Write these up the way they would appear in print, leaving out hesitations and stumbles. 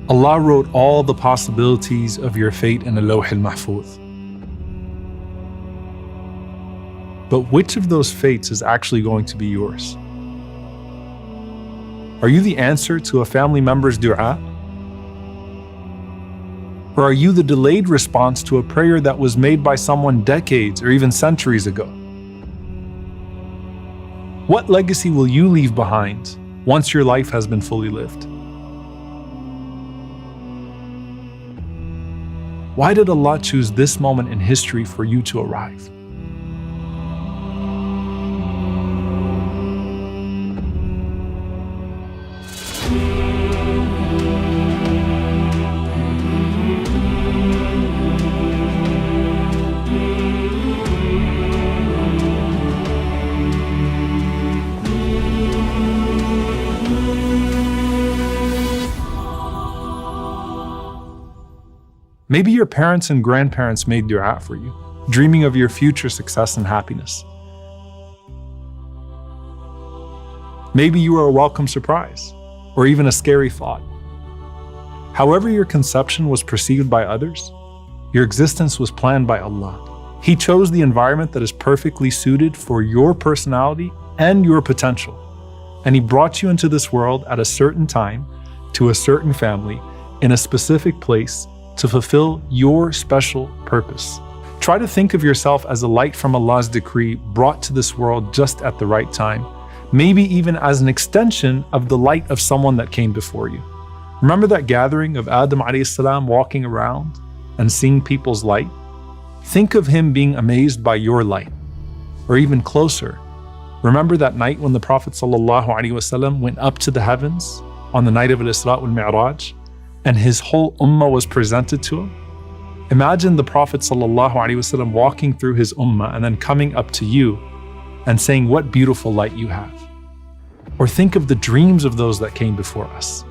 Allah wrote all the possibilities of your fate in Al-Lawh al-Mahfuz. But which of those fates is actually going to be yours? Are you the answer to a family member's dua? Or are you the delayed response to a prayer that was made by someone decades or even centuries ago? What legacy will you leave behind once your life has been fully lived? Why did Allah choose this moment in history for you to arrive? Maybe your parents and grandparents made dua for you, dreaming of your future success and happiness. Maybe you were a welcome surprise, or even a scary thought. However your conception was perceived by others, your existence was planned by Allah. He chose the environment that is perfectly suited for your personality and your potential. And He brought you into this world at a certain time, to a certain family, in a specific place, to fulfill your special purpose. Try to think of yourself as a light from Allah's decree brought to this world just at the right time, maybe even as an extension of the light of someone that came before you. Remember that gathering of Adam alayhi salam walking around and seeing people's light? Think of him being amazed by your light. Or even closer, remember that night when the Prophet ﷺ went up to the heavens on the night of Al-Isra wal-Mi'raj, and his whole ummah was presented to him? Imagine the Prophet ﷺ walking through his ummah and then coming up to you and saying, "What beautiful light you have." Or think of the dreams of those that came before us.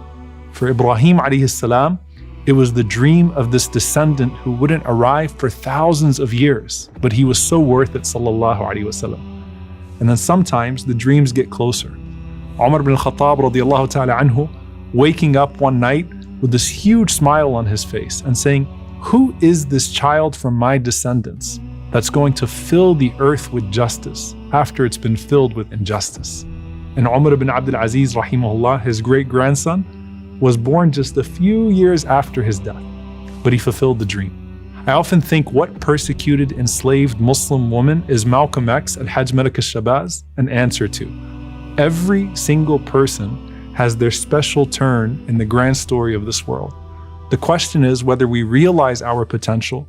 For Ibrahim alayhi salam, it was the dream of this descendant who wouldn't arrive for thousands of years, but he was so worth it, sallallahu alayhi wasallam. And then sometimes the dreams get closer. Umar ibn al-Khattab radiyallahu ta'ala anhu, waking up one night with this huge smile on his face and saying, "Who is this child from my descendants that's going to fill the earth with justice after it's been filled with injustice?" And Umar ibn Abdul Aziz rahimahullah, his great-grandson, was born just a few years after his death, but he fulfilled the dream. I often think, what persecuted, enslaved Muslim woman is Malcolm X at Hajj Malak al-Shabaz an answer to? Every single person has their special turn in the grand story of this world. The question is whether we realize our potential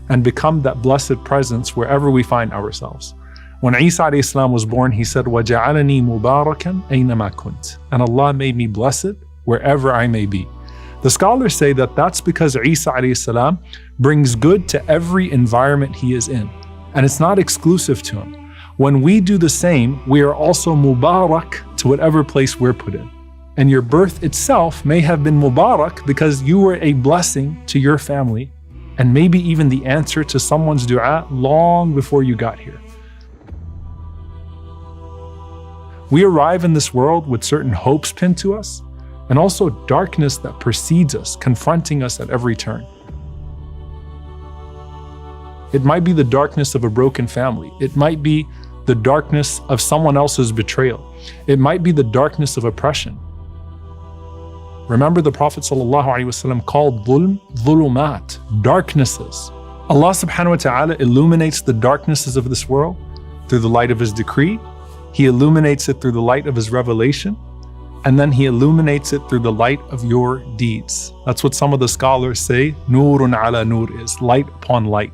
and become that blessed presence wherever we find ourselves. When Isa alayhi salam was born, he said, وَجَعَلَنِي مُبَارَكًا أَيْنَمَا كُنْتَ, and Allah made me blessed wherever I may be. The scholars say that that's because Isa alayhi salam brings good to every environment he is in, and it's not exclusive to him. When we do the same, we are also mubarak to whatever place we're put in. And your birth itself may have been mubarak because you were a blessing to your family, and maybe even the answer to someone's dua long before you got here. We arrive in this world with certain hopes pinned to us, and also darkness that precedes us, confronting us at every turn. It might be the darkness of a broken family. It might be the darkness of someone else's betrayal. It might be the darkness of oppression. Remember, the Prophet ﷺ called dhulm, dhulumat, darknesses. Allah subhanahu wa ta'ala illuminates the darknesses of this world through the light of His decree. He illuminates it through the light of His revelation. And then He illuminates it through the light of your deeds. That's what some of the scholars say, nurun ala nur is, light upon light.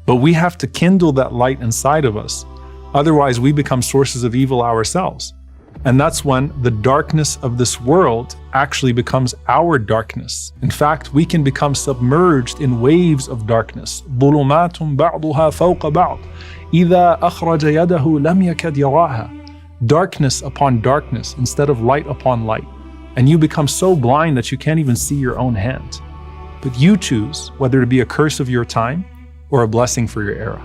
But we have to kindle that light inside of us. Otherwise, we become sources of evil ourselves. And that's when the darkness of this world actually becomes our darkness. In fact, we can become submerged in waves of darkness. ظُلُمَاتٌ بَعْضُهَا فَوْقَ بَعْضٍ إِذَا أَخْرَجَ يَدَهُ لَمْ يَكَدْ يَرَاهَا. Darkness upon darkness instead of light upon light. And you become so blind that you can't even see your own hand. But you choose whether to be a curse of your time or a blessing for your era.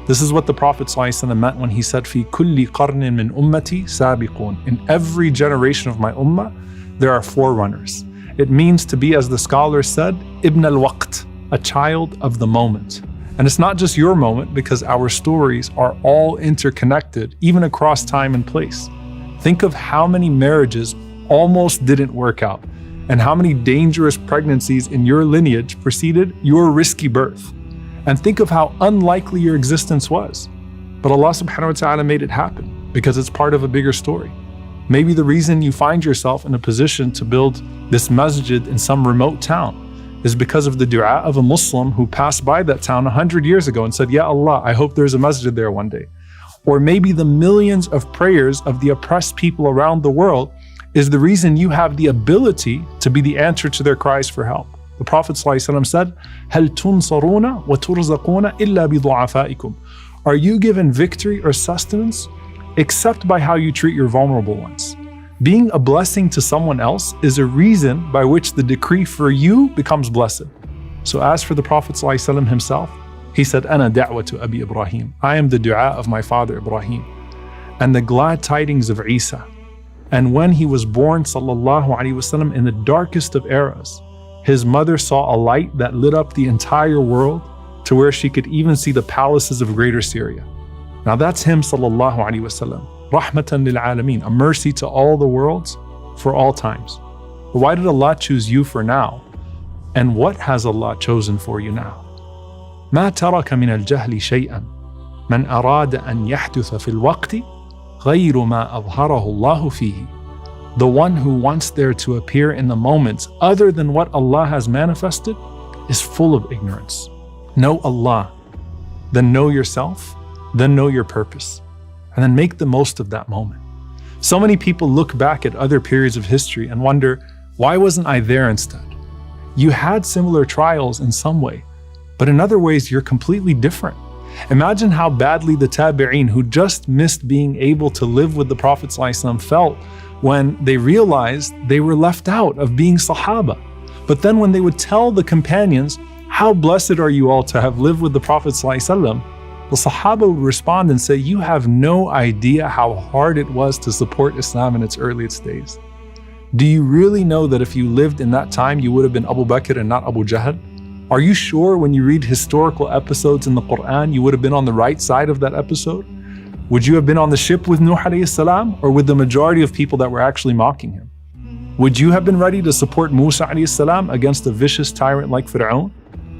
This is what the Prophet ﷺ meant when he said, "Fi kulli qarnin min ummati sabiqun." In every generation of my ummah, there are forerunners. It means to be, as the scholars said, ibn al-waqt, a child of the moment. And it's not just your moment, because our stories are all interconnected, even across time and place. Think of how many marriages almost didn't work out, and how many dangerous pregnancies in your lineage preceded your risky birth. And think of how unlikely your existence was. But Allah subhanahu wa ta'ala made it happen, because it's part of a bigger story. Maybe the reason you find yourself in a position to build this masjid in some remote town is because of the dua of a Muslim who passed by that town 100 years ago and said, Ya Allah, I hope there's a masjid there one day. Or maybe the millions of prayers of the oppressed people around the world is the reason you have the ability to be the answer to their cries for help. The Prophet ﷺ said, هَلْ تُنصَرُونَ وَتُرْزَقُونَ إِلَّا بِضُعَفَائِكُمْ. Are you given victory or sustenance except by how you treat your vulnerable ones? Being a blessing to someone else is a reason by which the decree for you becomes blessed. So as for the Prophet ﷺ himself, he said, أَنَا دَعْوَةُ أَبِي إِبْرَاهِيم. I am the dua of my father Ibrahim. And the glad tidings of Isa. And when he was born, sallallahu alaihi wasallam, in the darkest of eras, his mother saw a light that lit up the entire world to where she could even see the palaces of greater Syria. Now that's him, sallallahu alaihi wasallam. Rahmatan lil alameen, a mercy to all the worlds for all times. But why did Allah choose you for now? And what has Allah chosen for you now? ما ترك من الجهل شيئا من أراد أن يحدث في الوقت غير ما أظهره الله فيه. The one who wants there to appear in the moments other than what Allah has manifested is full of ignorance. Know Allah, then know yourself, then know your purpose, and then make the most of that moment. So many people look back at other periods of history and wonder, why wasn't I there instead? You had similar trials in some way, but in other ways you're completely different. Imagine how badly the tabi'een who just missed being able to live with the Prophet ﷺ felt when they realized they were left out of being Sahaba. But then when they would tell the companions, how blessed are you all to have lived with the Prophet ﷺ, the Sahaba would respond and say, you have no idea how hard it was to support Islam in its earliest days. Do you really know that if you lived in that time, you would have been Abu Bakr and not Abu Jahl? Are you sure when you read historical episodes in the Quran, you would have been on the right side of that episode? Would you have been on the ship with Nuh alayhi salam, or with the majority of people that were actually mocking him? Would you have been ready to support Musa alayhi salam against a vicious tyrant like Fir'aun?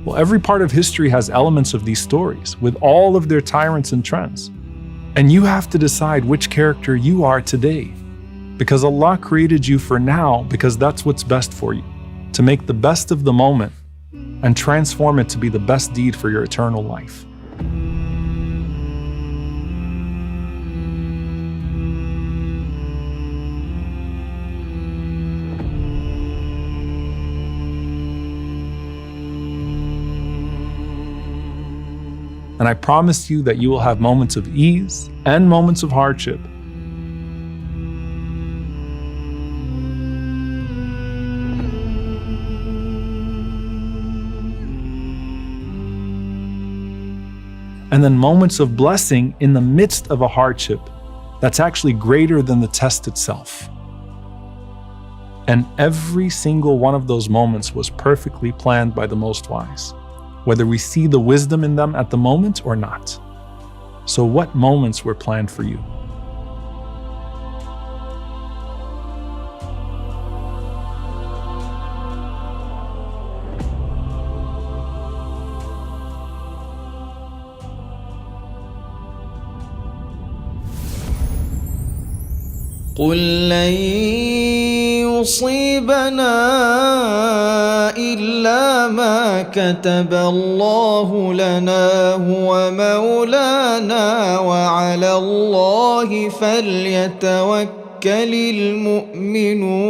Well, every part of history has elements of these stories, with all of their tyrants and trends. And you have to decide which character you are today. Because Allah created you for now, because that's what's best for you. To make the best of the moment, and transform it to be the best deed for your eternal life. And I promise you that you will have moments of ease and moments of hardship. And then moments of blessing in the midst of a hardship that's actually greater than the test itself. And every single one of those moments was perfectly planned by the Most Wise, whether we see the wisdom in them at the moment or not. So what moments were planned for you? قل لن يصيبنا إلا ما كتب الله لنا هو مولانا وعلى الله فليتوكل المؤمنون